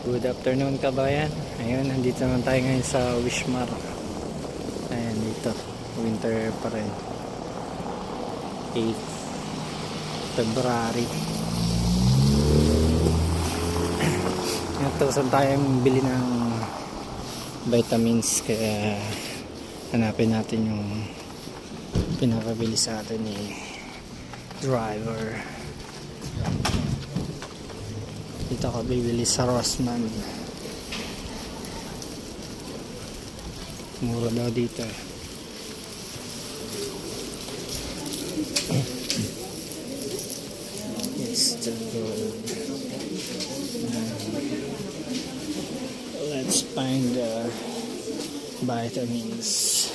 Good afternoon kabayan. Ayun, nandito naman tayo ngayon sa Wishmar. Ayan dito, winter pa rin. 8 February. Ito, saan tayo bili ng vitamins, kaya hanapin natin yung pinakabili sa atin ni driver. Dito ako bibili sa Rossmann. Mura daw dito. It's the good. Let's find the vitamins.